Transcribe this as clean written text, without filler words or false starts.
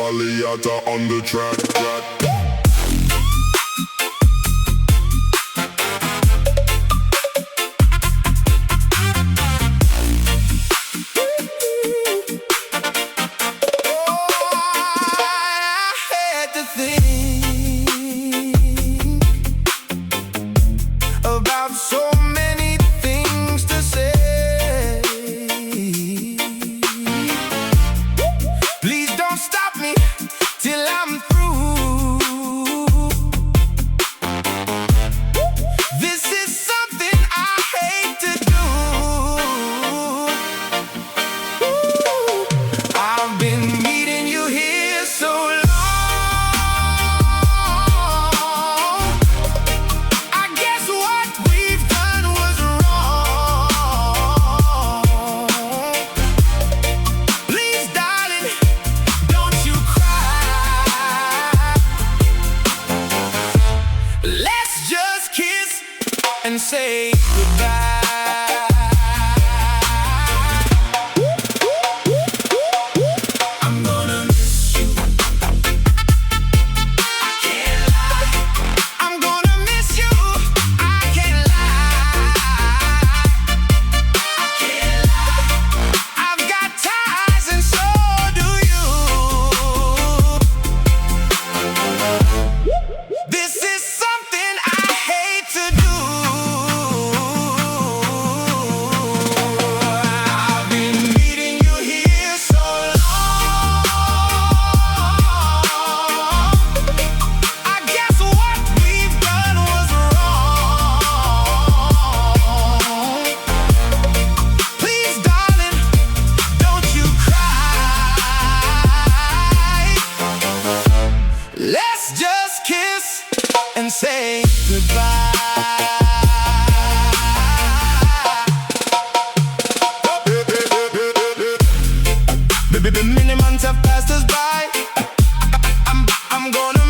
Faleata on the track. About so many things to say. Please don't stop me till I'm through. This is something I hate to do. I've been needing you here so long. And say goodbye. I'm gonna miss you. I can't lie. I'm gonna miss you. I can't lie. I can't lie. I've got ties and so do you. This is something I hate to do. Let's just kiss and say goodbye. Many months have passed us by. I'm gonna